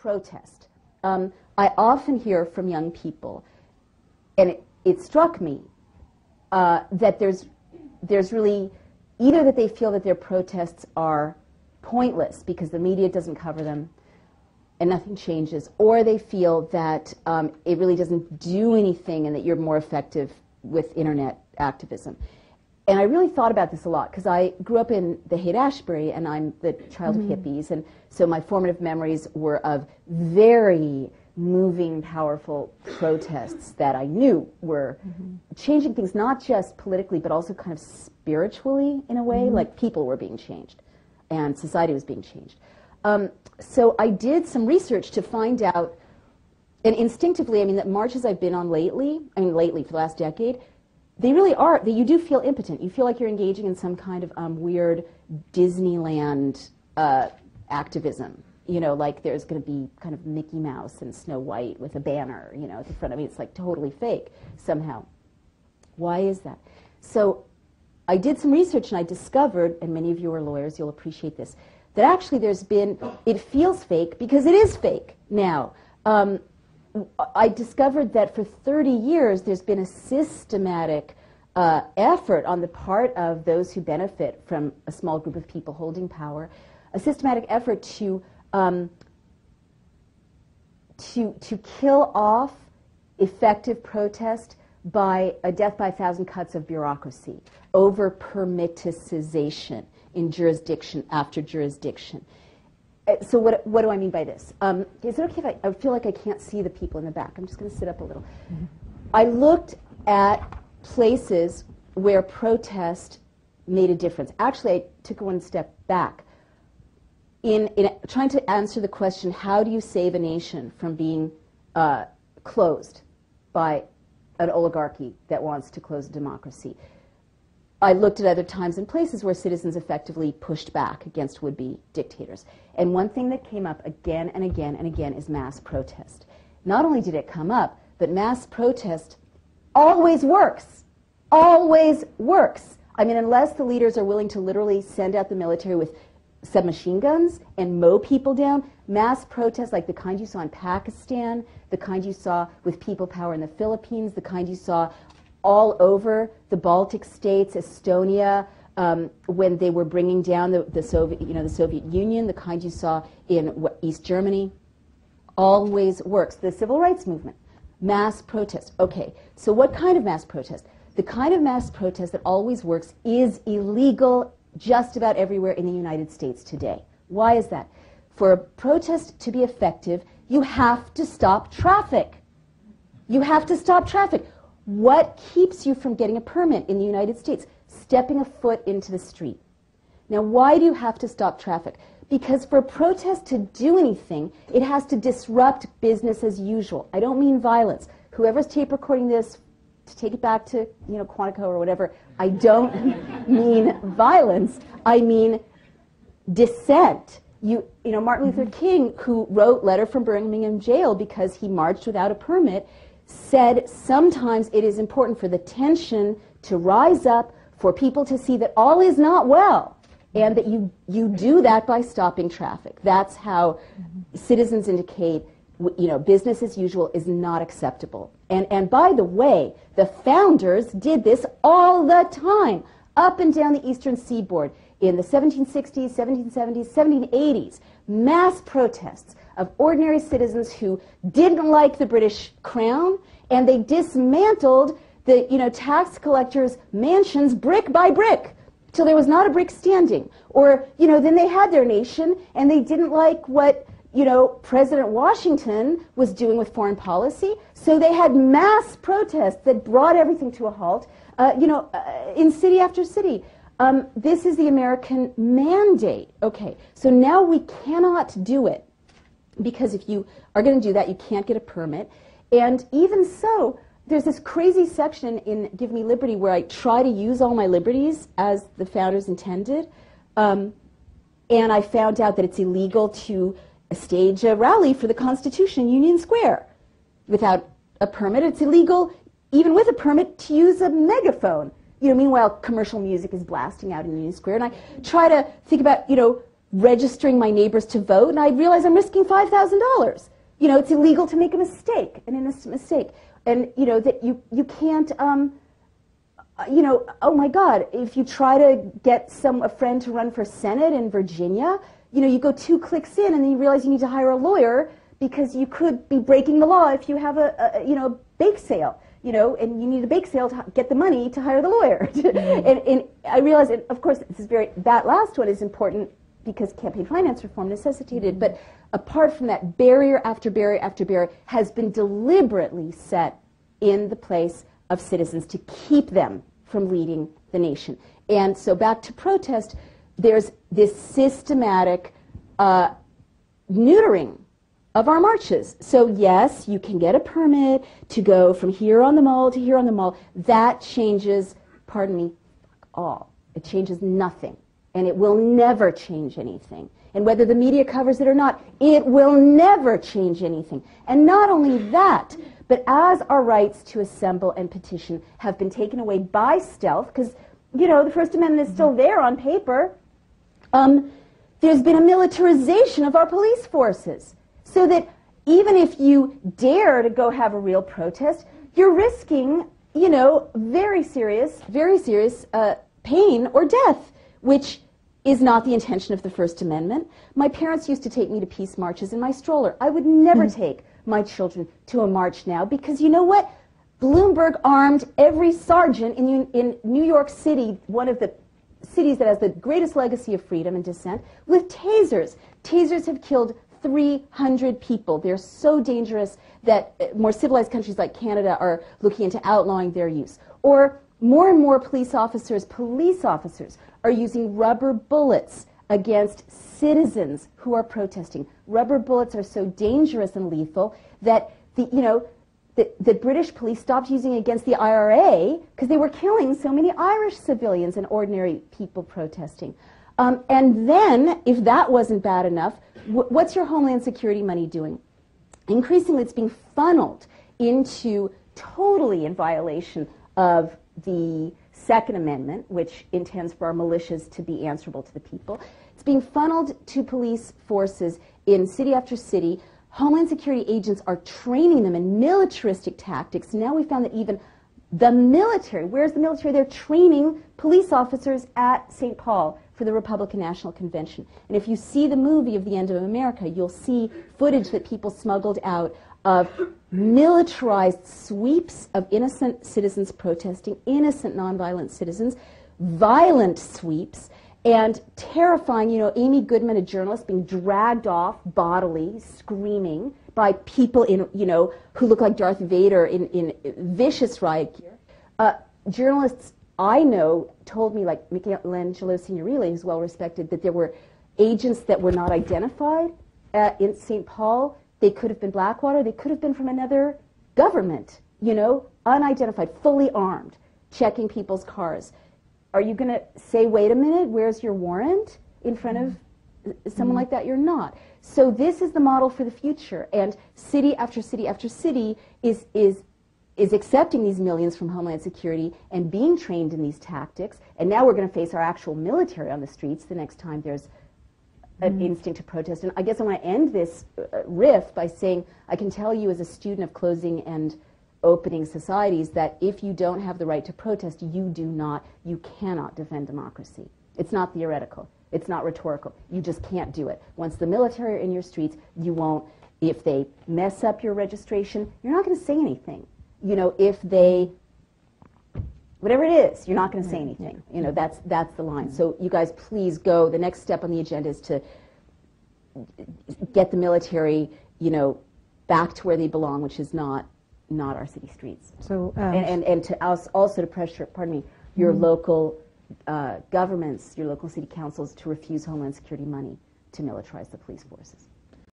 protest. I often hear from young people, and it struck me that there's really either that they feel that their protests are pointless because the media doesn't cover them and nothing changes, or they feel that it really doesn't do anything and that you're more effective with internet activism. And I really thought about this a lot because I grew up in the Haight-Ashbury and I'm the child of hippies, and so my formative memories were of very moving, powerful protests that I knew were changing things, not just politically, but also kind of spiritually in a way, like people were being changed and society was being changed. So I did some research to find out, and instinctively, I mean, that marches I've been on lately for the last decade, they really are, you do feel impotent. You feel like you're engaging in some kind of weird Disneyland activism. You know, like there's going to be kind of Mickey Mouse and Snow White with a banner, you know, at the front. I mean, it's like totally fake somehow. Why is that? So I did some research and I discovered, and many of you are lawyers, you'll appreciate this, that actually it feels fake because it is fake now. I discovered that for 30 years there's been a systematic effort on the part of those who benefit from a small group of people holding power, a systematic effort to kill off effective protest by a death by 1,000 cuts of bureaucracy, over permiticization in jurisdiction after jurisdiction. So what do I mean by this? Is it okay if I feel like I can't see the people in the back? I'm just going to sit up a little. I looked at places where protest made a difference. Actually, I took one step back. In trying to answer the question, how do you save a nation from being closed by an oligarchy that wants to close a democracy? I looked at other times and places where citizens effectively pushed back against would-be dictators. And one thing that came up again and again and again is mass protest. Not only did it come up, but mass protest always works. Always works. I mean, unless the leaders are willing to literally send out the military with submachine guns and mow people down, mass protests like the kind you saw in Pakistan, the kind you saw with people power in the Philippines, the kind you saw all over the Baltic states, Estonia, when they were bringing down the Soviet Union, the kind you saw in East Germany, always works. The civil rights movement, mass protest. Okay, so what kind of mass protest? The kind of mass protest that always works is illegal just about everywhere in the United States today. Why is that? For a protest to be effective, you have to stop traffic. You have to stop traffic. What keeps you from getting a permit in the United States? Stepping a foot into the street. Now, why do you have to stop traffic? Because for a protest to do anything, it has to disrupt business as usual. I don't mean violence. Whoever's tape recording this, to take it back to Quantico or whatever, I don't mean violence. I mean dissent. Martin Luther King, who wrote Letter from Birmingham Jail because he marched without a permit, said sometimes it is important for the tension to rise up, for people to see that all is not well, and that you do that by stopping traffic. That's how citizens indicate, business as usual is not acceptable. And by the way, the founders did this all the time, up and down the eastern seaboard in the 1760s, 1770s, 1780s, mass protests of ordinary citizens who didn't like the British crown, and they dismantled the tax collectors' mansions brick by brick till there was not a brick standing. Or then they had their nation and they didn't like what President Washington was doing with foreign policy, so they had mass protests that brought everything to a halt. In city after city. This is the American mandate. Okay, so now we cannot do it. Because if you are going to do that, you can't get a permit. And even so, there's this crazy section in Give Me Liberty where I try to use all my liberties as the founders intended. And I found out that it's illegal to stage a rally for the Constitution in Union Square without a permit. It's illegal, even with a permit, to use a megaphone. Meanwhile, commercial music is blasting out in Union Square. And I try to think about, registering my neighbors to vote, and I realize I'm risking $5,000. You know, it's illegal to make a mistake, an innocent mistake. And, you know, that you can't, you know, oh my God, if you try to get a friend to run for Senate in Virginia, you know, you go 2 clicks in and then you realize you need to hire a lawyer because you could be breaking the law if you have you know, a bake sale, you know, and you need a bake sale to get the money to hire the lawyer. And I realize, and of course, that last one is important because campaign finance reform necessitated, but apart from that, barrier after barrier after barrier has been deliberately set in the place of citizens to keep them from leading the nation. And so back to protest, there's this systematic neutering of our marches. So yes, you can get a permit to go from here on the mall to here on the mall. That changes, pardon me, all. It changes nothing. And it will never change anything. And whether the media covers it or not, it will never change anything. And not only that, but as our rights to assemble and petition have been taken away by stealth, because, you know, the First Amendment is still there on paper, there's been a militarization of our police forces. So that even if you dare to go have a real protest, you're risking, you know, very serious pain or death, which is not the intention of the First Amendment. My parents used to take me to peace marches in my stroller. I would never take my children to a march now because, you know what? Bloomberg armed every sergeant in New York City, one of the cities that has the greatest legacy of freedom and dissent, with tasers. Tasers have killed 300 people. They're so dangerous that more civilized countries like Canada are looking into outlawing their use. Or more and more police officers are using rubber bullets against citizens who are protesting. Rubber bullets are so dangerous and lethal that the British police stopped using it against the IRA because they were killing so many Irish civilians and ordinary people protesting. And then, if that wasn't bad enough, what's your Homeland Security money doing? Increasingly, it's being funneled into, totally in violation of the Second Amendment, which intends for our militias to be answerable to the people. It's being funneled to police forces in city after city. Homeland Security agents are training them in militaristic tactics. Now we found that even the military, where's the military? They're training police officers at St. Paul for the Republican National Convention. And if you see the movie of The End of America, you'll see footage that people smuggled out of militarized sweeps of innocent citizens protesting, innocent nonviolent citizens, violent sweeps, and terrifying, you know, Amy Goodman, a journalist, being dragged off bodily, screaming by people in, you know, who look like Darth Vader in vicious riot gear. Journalists I know told me, like Michelangelo Signorile, who's well respected, that there were agents that were not identified in St. Paul. They could have been Blackwater. They could have been from another government, you know, unidentified, fully armed, checking people's cars. Are you going to say, wait a minute, where's your warrant in front of someone like that? You're not. So this is the model for the future. And city after city after city is accepting these millions from Homeland Security and being trained in these tactics. And now we're going to face our actual military on the streets the next time there's an instinct to protest. And I guess I want to end this riff by saying I can tell you as a student of closing and opening societies that if you don't have the right to protest, you cannot defend democracy. It's not theoretical. It's not rhetorical. You just can't do it. Once the military are in your streets, you won't. If they mess up your registration, you're not going to say anything. You know, if they, whatever it is, you're not going to say anything. You know, that's the line. So you guys, please go. The next step on the agenda is to get the military, you know, back to where they belong, which is not our city streets. So and to also to pressure, pardon me, your local governments, your local city councils to refuse Homeland Security money to militarize the police forces.